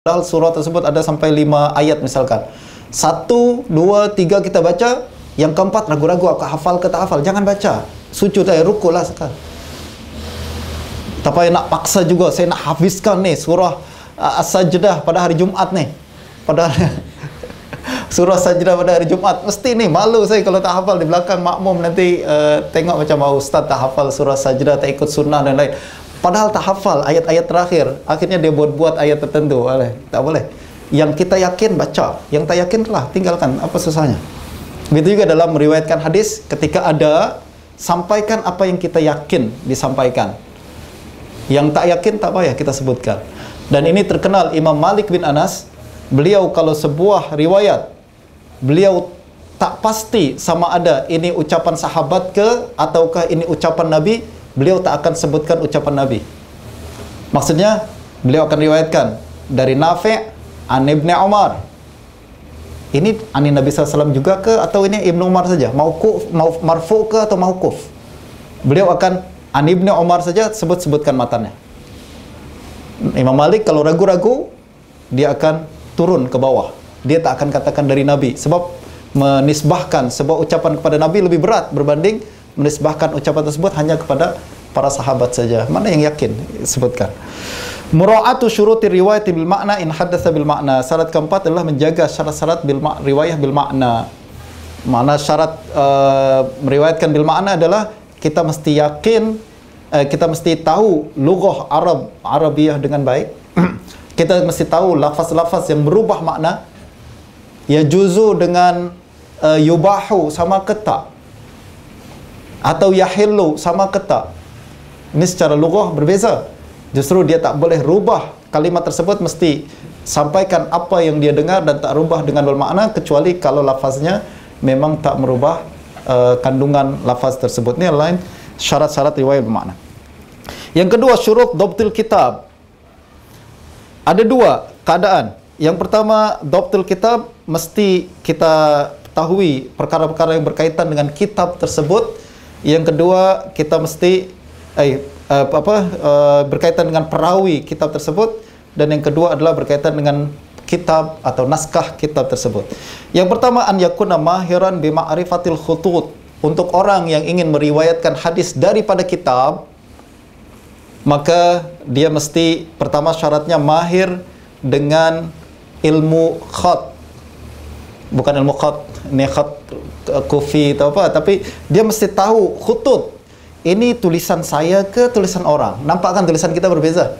Padahal surah tersebut ada sampai 5 ayat misalkan. 1, 2, 3 kita baca, yang keempat ragu-ragu aku hafal ke tak hafal, jangan baca. Sujud ruku lah sekarang. Tak payah nak paksa juga, saya nak hafizkan nih surah As-Sajdah pada hari Jumaat nih. Padahal surah Sajdah pada hari Jumaat, mesti nih malu saya kalau tak hafal di belakang makmum nanti tengok macam ustaz tak hafal surah Sajdah, tak ikut sunnah dan lain. Padahal tak hafal ayat-ayat terakhir, akhirnya dia buat-buat ayat tertentu. Tak boleh. Yang kita yakin baca, yang tak yakin lah tinggalkan, apa susahnya. Begitu juga dalam meriwayatkan hadis, ketika ada, sampaikan apa yang kita yakin disampaikan. Yang tak yakin tak payah kita sebutkan. Dan ini terkenal Imam Malik bin Anas, beliau kalau sebuah riwayat beliau tak pasti sama ada ini ucapan sahabat ke ataukah ini ucapan Nabi, beliau tak akan sebutkan ucapan Nabi. Maksudnya beliau akan riwayatkan dari Nafi' an Ibn Umar. Ini ani Nabi SAW juga ke atau ini Ibnu Umar saja? Mauquf, marfu ke atau mauquf? Beliau akan an Ibn Umar saja sebutkan matannya. Imam Malik kalau ragu-ragu dia akan turun ke bawah. Dia tak akan katakan dari Nabi, sebab menisbahkan sebuah ucapan kepada Nabi lebih berat berbanding menisbahkan ucapan tersebut hanya kepada para sahabat saja. Mana yang yakin sebutkan. Mura'atu syuruti riwayat bil makna in haddatsa bil makna. Syarat keempat adalah menjaga syarat-syarat riwayah bil makna. Mana syarat meriwayatkan bil makna adalah kita mesti yakin, kita mesti tahu lughah Arabiah dengan baik. Kita mesti tahu lafaz-lafaz yang berubah makna. Ya juzu dengan yubahu sama ke tak, atau yahillu sama ke tak. Ini secara lughah berbeza. Justru dia tak boleh rubah kalimat tersebut, mesti sampaikan apa yang dia dengar dan tak rubah dengan bermakna, kecuali kalau lafaznya memang tak merubah kandungan lafaz tersebut. Ini lain syarat-syarat riwayat bermakna. Yang kedua, syurut dhabtul kitab. Ada dua keadaan. Yang pertama, dhabtul kitab, mesti kita ketahui perkara-perkara yang berkaitan dengan kitab tersebut. Yang kedua, kita mesti berkaitan dengan perawi kitab tersebut. Dan yang kedua adalah berkaitan dengan kitab atau naskah kitab tersebut. Yang pertama, an yakuna mahiran bi ma'rifatil khutut. Untuk orang yang ingin meriwayatkan hadis daripada kitab, maka dia mesti, pertama syaratnya mahir dengan ilmu khat. Bukan ilmu khat, ini khat kufi atau apa, tapi dia mesti tahu khutut. Ini tulisan saya ke tulisan orang. Nampak kan tulisan kita berbeza?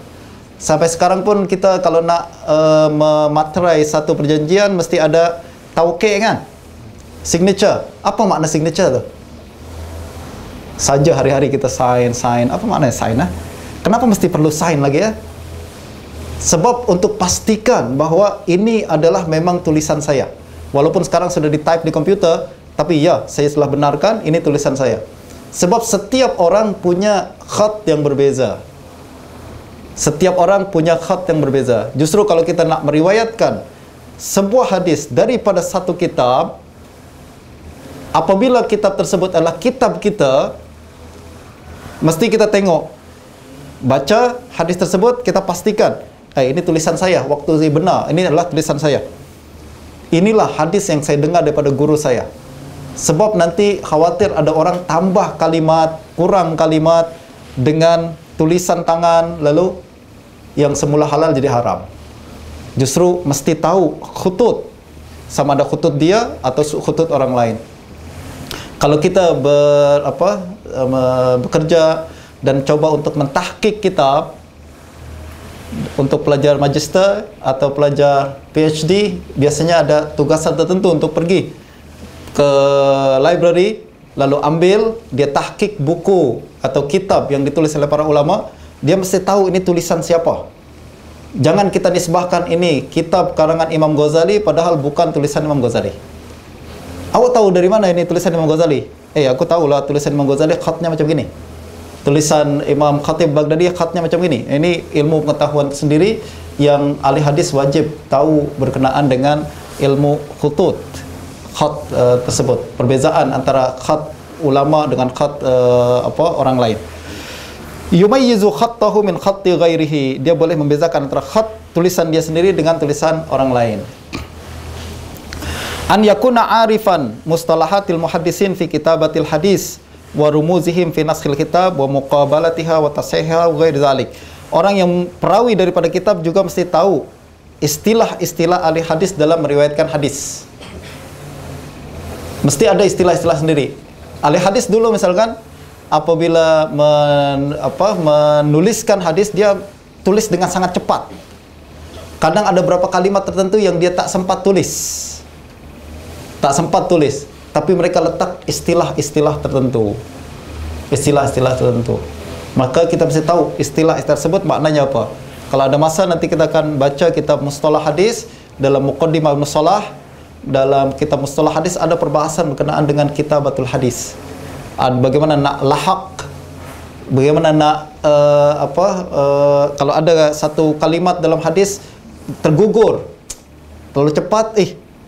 Sampai sekarang pun kita kalau nak mematrai satu perjanjian mesti ada tauqi' kan? Signature. Apa makna signature tu? Saja hari-hari kita sign. Apa maknanya sign? Kenapa mesti perlu sign lagi ya? Sebab untuk pastikan bahawa ini adalah memang tulisan saya. Walaupun sekarang sudah di-type di komputer, tapi ya, saya telah benarkan ini tulisan saya. Sebab setiap orang punya khat yang berbeza. Setiap orang punya khat yang berbeza. Justru kalau kita nak meriwayatkan sebuah hadis daripada satu kitab, apabila kitab tersebut adalah kitab kita, mesti kita tengok, baca hadis tersebut, kita pastikan, ini tulisan saya, waktu saya benar, ini adalah tulisan saya. Inilah hadis yang saya dengar daripada guru saya. Sebab nanti khawatir ada orang tambah kalimat, kurang kalimat dengan tulisan tangan, lalu yang semula halal jadi haram. Justru mesti tahu khutut, sama ada khutut dia atau khutut orang lain. Kalau kita bekerja dan coba untuk mentahqiq kitab, untuk pelajar magister atau pelajar PhD, biasanya ada tugasan tertentu untuk pergi ke library, lalu ambil, dia tahqiq buku atau kitab yang ditulis oleh para ulama. Dia mesti tahu ini tulisan siapa. Jangan kita nisbahkan ini kitab karangan Imam Ghazali padahal bukan tulisan Imam Ghazali. Awak tahu dari mana ini tulisan Imam Ghazali? Aku tahulah tulisan Imam Ghazali khatnya macam gini. Tulisan Imam Khatib Baghdadi khatnya macam gini. Ini ilmu pengetahuan sendiri yang ahli hadis wajib tahu berkenaan dengan ilmu khutut, khat tersebut. Perbezaan antara khat ulama dengan khat orang lain. Yumayyizu khattahu min khatti ghairihi. Dia boleh membezakan antara khat tulisan dia sendiri dengan tulisan orang lain. An yakuna arifan mustalahatil muhaddisin fi kitabatil hadis wa rumuzihim fi naskhil kitab wa muqabalatiha wa tashiha wa ghairi dzalik. Orang yang perawi daripada kitab juga mesti tahu istilah-istilah ahli hadis dalam meriwayatkan hadis. Mesti ada istilah-istilah sendiri. Ahli hadis dulu misalkan apabila menuliskan hadis, dia tulis dengan sangat cepat. Kadang ada beberapa kalimat tertentu yang dia tak sempat tulis. Tak sempat tulis, tapi mereka letak istilah-istilah tertentu. Istilah-istilah tertentu. Maka kita mesti tahu istilah-istilah tersebut maknanya apa. Kalau ada masa nanti kita akan baca kitab Mustalah Hadis. Dalam Muqaddimah Mustalah, dalam kitab Mustalah Hadis ada perbahasan berkenaan dengan kitabatul hadis. Bagaimana nak lahak, bagaimana nak kalau ada satu kalimat dalam hadis tergugur, terlalu cepat,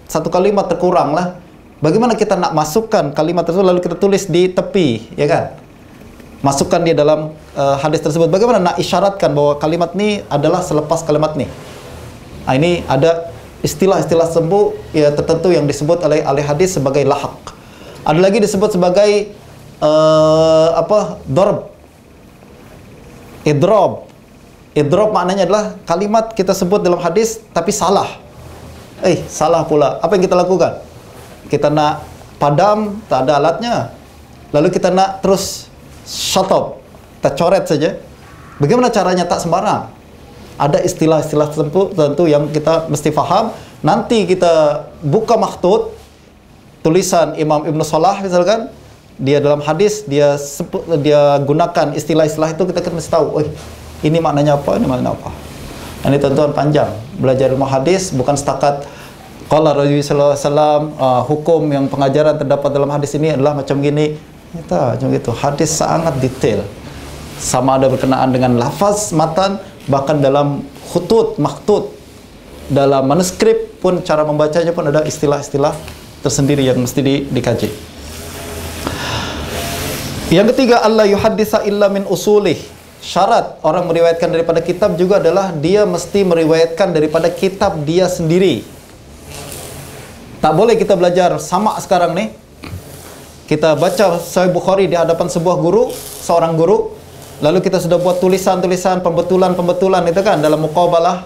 satu kalimat terkurang lah. Bagaimana kita nak masukkan kalimat tersebut lalu kita tulis di tepi, ya kan? Masukkan dia dalam hadis tersebut. Bagaimana nak isyaratkan bahwa kalimat ini adalah selepas kalimat ini? Ini ada istilah-istilah tertentu yang disebut oleh ahli hadis sebagai lahak. Ada lagi disebut sebagai darb, idrab. Idrab maknanya adalah kalimat kita sebut dalam hadis tapi salah. Salah pula. Apa yang kita lakukan? Kita nak padam, tak ada alatnya. Lalu kita nak terus shutop, kita coret saja. Bagaimana caranya? Tak sembarang. Ada istilah-istilah tertentu yang kita mesti faham. Nanti kita buka makhtut, tulisan Imam Ibn Salah misalkan, dia dalam hadis, dia gunakan istilah-istilah itu, kita mesti tahu, ini maknanya apa, ini maknanya apa. Ini tentuan panjang. Belajar ilmu hadis bukan setakat qala Rasulullah sallallahu alaihi wasallam, hukum yang pengajaran terdapat dalam hadis ini adalah macam gini. Macam gitu. Hadis sangat detail. Sama ada berkenaan dengan lafaz, matan, bahkan dalam khutut, makhtut, dalam manuskrip pun cara membacanya pun ada istilah-istilah tersendiri yang mesti dikaji. Yang ketiga, Allah yuhaddisa illa min usulih. Syarat orang meriwayatkan daripada kitab juga adalah dia mesti meriwayatkan daripada kitab dia sendiri. Tak boleh kita belajar sama sekarang nih. Kita baca Sahih Bukhari di hadapan seorang guru, lalu kita sudah buat tulisan-tulisan, pembetulan itu kan, dalam muqabalah,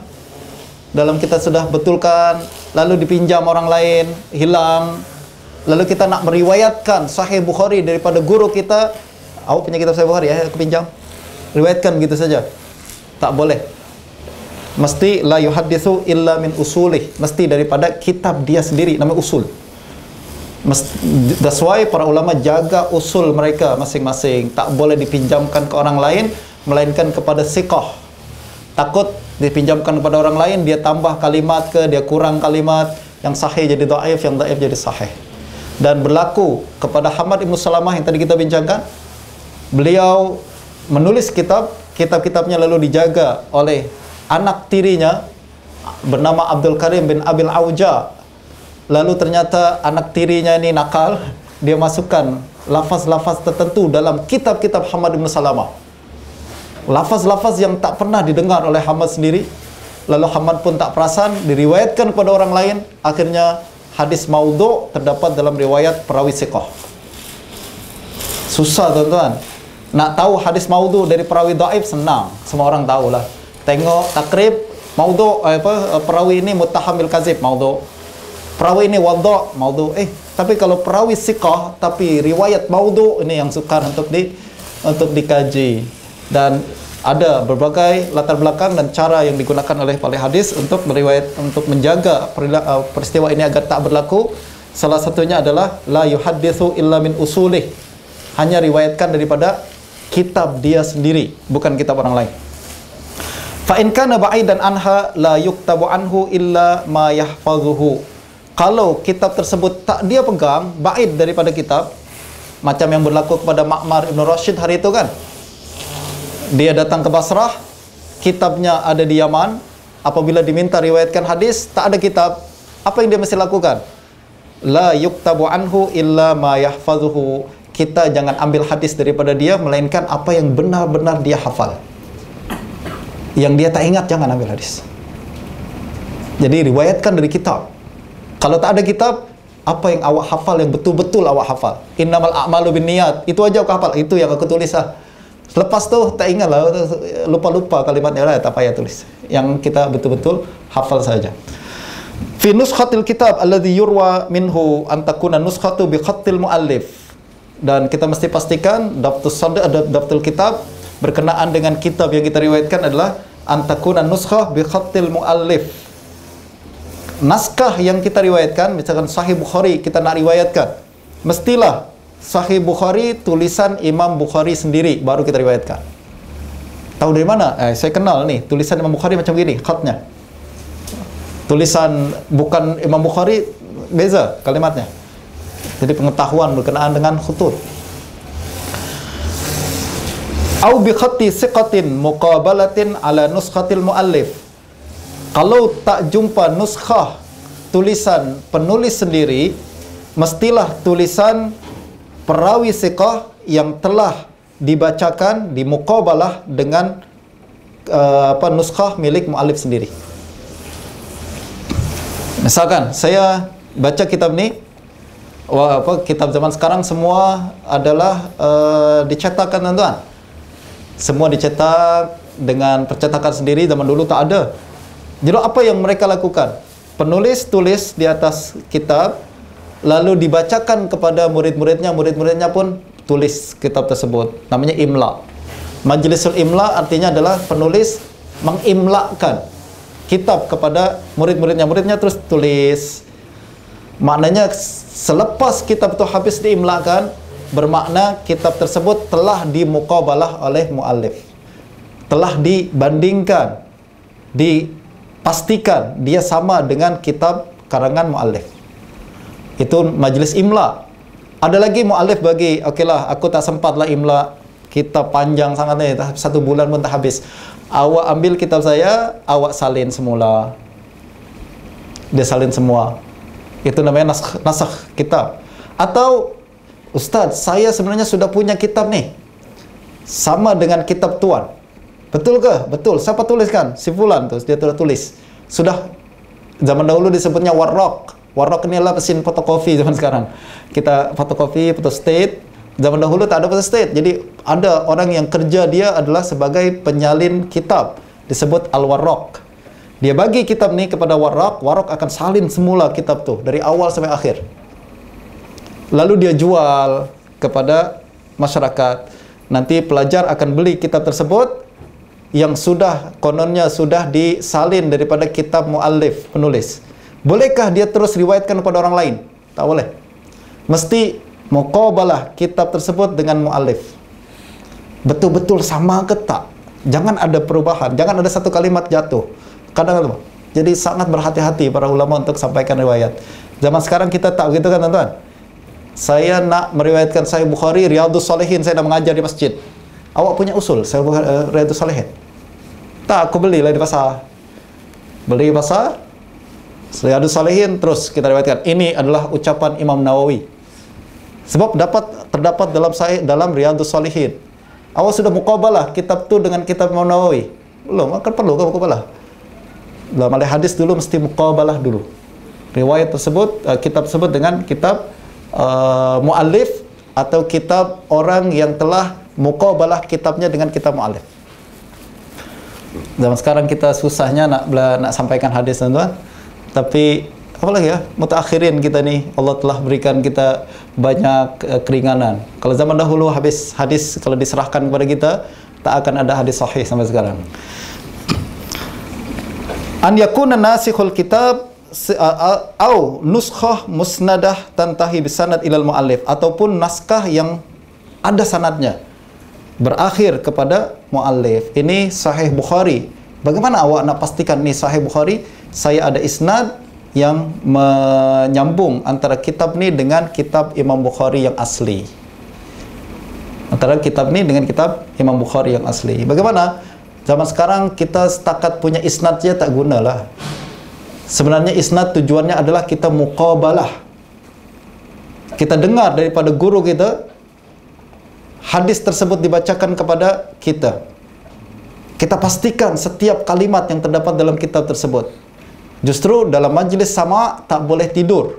dalam kita sudah betulkan, lalu dipinjam orang lain, hilang. Lalu kita nak meriwayatkan Sahih Bukhari daripada guru kita, awak punya kitab Sahih Bukhari ya, aku pinjam. Riwayatkan begitu saja. Tak boleh. Mesti la yuhadditsu illa min usulih. Mesti daripada kitab dia sendiri, namanya usul. That's why para ulama jaga usul mereka masing-masing. Tak boleh dipinjamkan ke orang lain, melainkan kepada siqah. Takut dipinjamkan kepada orang lain, dia tambah kalimat dia kurang kalimat, yang sahih jadi dhaif, yang dhaif jadi sahih. Dan berlaku kepada Hamad Ibn Salamah yang tadi kita bincangkan. Beliau menulis kitab-kitabnya lalu dijaga oleh anak tirinya bernama Abdul Karim bin Abil Auja. Lalu ternyata anak tirinya ini nakal, dia masukkan lafaz-lafaz tertentu dalam kitab-kitab Hamad bin Salamah. Lafaz-lafaz yang tak pernah didengar oleh Hamad sendiri. Lalu Hamad pun tak perasan, diriwayatkan kepada orang lain. Akhirnya hadis maudhu' terdapat dalam riwayat perawi siqah. Susah tuan-tuan. Nak tahu hadis maudhu' dari perawi dhaif senang, semua orang tahulah. Tengok takrib maudhu', perawi ini muttahamil kadzib, maudhu'. Perawi ini wadha', maudhu'. Tapi kalau perawi siqah tapi riwayat maudhu', ini yang sukar untuk dikaji. Dan ada berbagai latar belakang dan cara yang digunakan oleh ahli hadis untuk menjaga peristiwa ini agar tak berlaku. Salah satunya adalah la yuhadditsu illa min usulih. Hanya riwayatkan daripada kitab dia sendiri, bukan kitab orang lain. Fa in kana ba'idan anha la yuktabu anhu illa ma yahfazuhu. Kalau kitab tersebut tak dia pegang, ba'id daripada kitab, macam yang berlaku kepada Ma'mar Ibn Rashid hari itu kan. Dia datang ke Basrah, kitabnya ada di Yaman. Apabila diminta riwayatkan hadis, tak ada kitab. Apa yang dia mesti lakukan? La yuktabu anhu illa ma yahfazuhu. Kita jangan ambil hadis daripada dia, melainkan apa yang benar-benar dia hafal. Yang dia tak ingat, jangan ambil hadis. Jadi riwayatkan dari kitab. Kalau tak ada kitab, apa yang awak hafal yang betul-betul awak hafal? Innamal a'malu binniyat. Itu aja aku hafal. Itu yang aku tulis lah. Lepas tu tak ingat lah, lupa-lupa kalimatnya lah, tak payah tulis. Yang kita betul-betul hafal saja. Fi nuskhatil kitab alladhi yurwa minhu an takuna nuskhatu bi khattil muallif. Dan kita mesti pastikan daftar kitab berkenaan dengan kitab yang kita riwayatkan adalah an takuna nuskhah bi khattil muallif. Naskah yang kita riwayatkan, misalkan Sahih Bukhari kita nak riwayatkan, mestilah Sahih Bukhari tulisan Imam Bukhari sendiri baru kita riwayatkan. Tahu dari mana? Saya kenal nih, tulisan Imam Bukhari macam gini, khatnya. Tulisan bukan Imam Bukhari beza kalimatnya. Jadi pengetahuan berkenaan dengan khutut. Au bi khatti siqatin muqabalatin ala nuskhatil muallif. Kalau tak jumpa nuskhah tulisan penulis sendiri, mestilah tulisan perawi siqah yang telah dibacakan, dimuqabalah dengan nuskhah milik muallif sendiri. Misalkan saya baca kitab ni, kitab zaman sekarang semua adalah dicetakkan, tuan-tuan. Semua dicetak dengan percetakan sendiri, zaman dulu tak ada. Jadi apa yang mereka lakukan? Penulis tulis di atas kitab, lalu dibacakan kepada murid-muridnya, murid-muridnya pun tulis kitab tersebut. Namanya imla. Majlisul imla artinya adalah penulis mengimlakan kitab kepada murid-muridnya. Muridnya terus tulis. Maknanya selepas kitab itu habis diimlakan, bermakna kitab tersebut telah dimuqabalah oleh muallif. Telah dibandingkan, pastikan dia sama dengan kitab karangan muallif. Itu majlis imla. Ada lagi muallif bagi, okeylah aku tak sempat lah imla, kitab panjang sangat ni, 1 bulan pun tak habis. Awak ambil kitab saya, awak salin semula. Dia salin semua. Itu namanya nasakh kitab. Atau, Ustaz, saya sebenarnya sudah punya kitab ni, sama dengan kitab tuan. Betul ke? Betul. Siapa tuliskan? Si fulan tu, dia telah tulis. Sudah zaman dahulu disebutnya warraq. Warraq ni adalah mesin fotokopi zaman sekarang. Kita fotokopi, photostat. Zaman dahulu tak ada photostat. Jadi ada orang yang kerja dia adalah sebagai penyalin kitab. Disebut al-warraq. Dia bagi kitab ni kepada warraq. Warraq akan salin semula kitab tu dari awal sampai akhir. Lalu dia jual kepada masyarakat. Nanti pelajar akan beli kitab tersebut yang kononnya sudah disalin daripada kitab muallif, penulis. Bolehkah dia terus riwayatkan kepada orang lain? Tak boleh. Mesti muqabalah kitab tersebut dengan muallif. Betul-betul sama ke tak? Jangan ada perubahan, jangan ada satu kalimat jatuh. Kadang-kadang. Jadi sangat berhati-hati para ulama untuk sampaikan riwayat. Zaman sekarang kita tak begitu kan, tuan-tuan? Saya nak meriwayatkan Sahih Bukhari, Riyadhus Shalihin, saya dah mengajar di masjid. Awak punya usul, Sahih Bukhari, Riyadhus Shalihin? Tak, aku belilah di pasar. Beli di pasar, Riyadhus Shalihin, terus kita riwayatkan. Ini adalah ucapan Imam Nawawi. Sebab terdapat dalam Riyadhus Shalihin. Awak sudah muqabalah kitab tu dengan kitab Imam Nawawi? Belum, akan perlu ke muqabalah? Dalam ahli hadis dulu mesti muqabalah dulu. Riwayat tersebut, kitab tersebut dengan kitab muallif atau kitab orang yang telah muqabalah kitabnya dengan kitab muallif. Zaman sekarang kita susahnya nak sampaikan hadis, tuan-tuan. Tapi apalagi ya, mutaakhirin kita ni, Allah telah berikan kita banyak keringanan. Kalau zaman dahulu habis hadis kalau diserahkan kepada kita, tak akan ada hadis sahih sampai sekarang. An yakuna nasikhul kitab au nuskhah musnadah tantahi bisanad ilal muallif, ataupun naskah yang ada sanadnya berakhir kepada muallif. Ini Sahih Bukhari. Bagaimana awak nak pastikan ni Sahih Bukhari? Saya ada isnad yang menyambung antara kitab ni dengan kitab Imam Bukhari yang asli. Antara kitab ni dengan kitab Imam Bukhari yang asli. Bagaimana? Zaman sekarang kita setakat punya isnad saja tak gunalah. Sebenarnya isnad tujuannya adalah kita muqabalah. Kita dengar daripada guru kita, hadis tersebut dibacakan kepada kita. Kita pastikan setiap kalimat yang terdapat dalam kitab tersebut. Justru dalam majlis sama tak boleh tidur.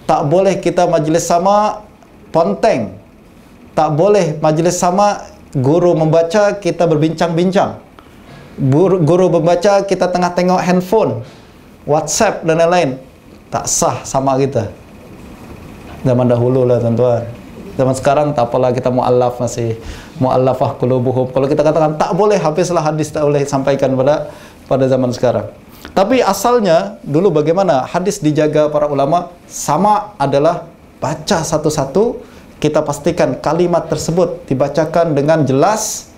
Tak boleh kita majlis sama ponteng. Tak boleh majlis sama guru membaca kita berbincang-bincang. Guru membaca kita tengah tengok handphone, WhatsApp dan lain-lain. Tak sah sama kita. Zaman dahulu lah tuan-tuan. Zaman sekarang tak apalah, kita mu'allaf masih. Mu'allafah qulubuhum. Kalau kita katakan tak boleh, habislah hadis tak boleh sampaikan pada zaman sekarang. Tapi asalnya dulu bagaimana hadis dijaga para ulama? Sama adalah baca satu-satu, kita pastikan kalimat tersebut dibacakan dengan jelas,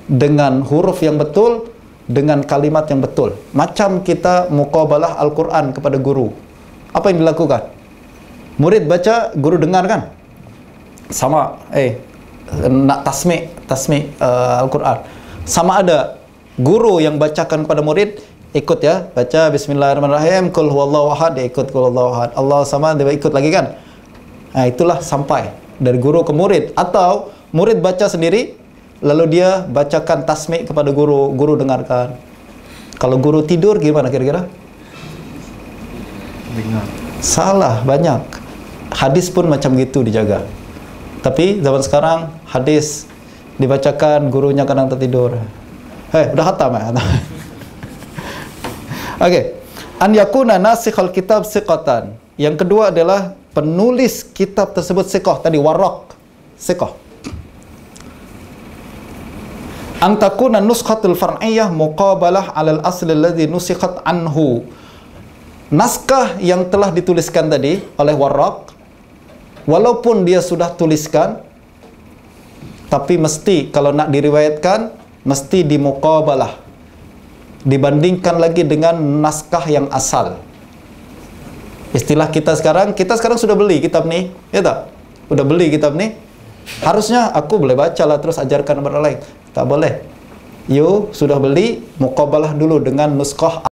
dengan huruf yang betul, dengan kalimat yang betul. Macam kita muqabalah Al-Quran kepada guru. Apa yang dilakukan? Murid baca, guru dengar kan? Sama, nak tasmi' Al-Quran. Sama ada guru yang bacakan kepada murid, ikut ya, baca bismillahirrahmanirrahim, qul huwallahu ahad, dia ikut qul huwallahu ahad, Allah sama, dia ikut lagi kan. Nah, itulah sampai dari guru ke murid. Atau murid baca sendiri, lalu dia bacakan tasmi' kepada guru, guru dengarkan. Kalau guru tidur gimana kira-kira? Dengar. Salah banyak. Hadis pun macam gitu dijaga. Tapi zaman sekarang hadis dibacakan, gurunya kadang tertidur. Udah khatam ya? Okey. An yakuna nasikhal kitab siqatan. Yang kedua adalah penulis kitab tersebut siqah. Tadi waraq, siqah. An takuna nuskhatul far'iyyah muqabalah 'alal asli alladhi nusikhat anhu. Naskah yang telah dituliskan tadi oleh waraq, walaupun dia sudah tuliskan, tapi mesti kalau nak diriwayatkan mesti dimuqabalah, dibandingkan lagi dengan naskah yang asal. Istilah kita sekarang sudah beli kitab ni, ya tak? Sudah beli kitab ni, harusnya aku boleh bacalah terus ajarkan kepada orang lain. Tak boleh. You sudah beli, muqabalah dulu dengan nuskah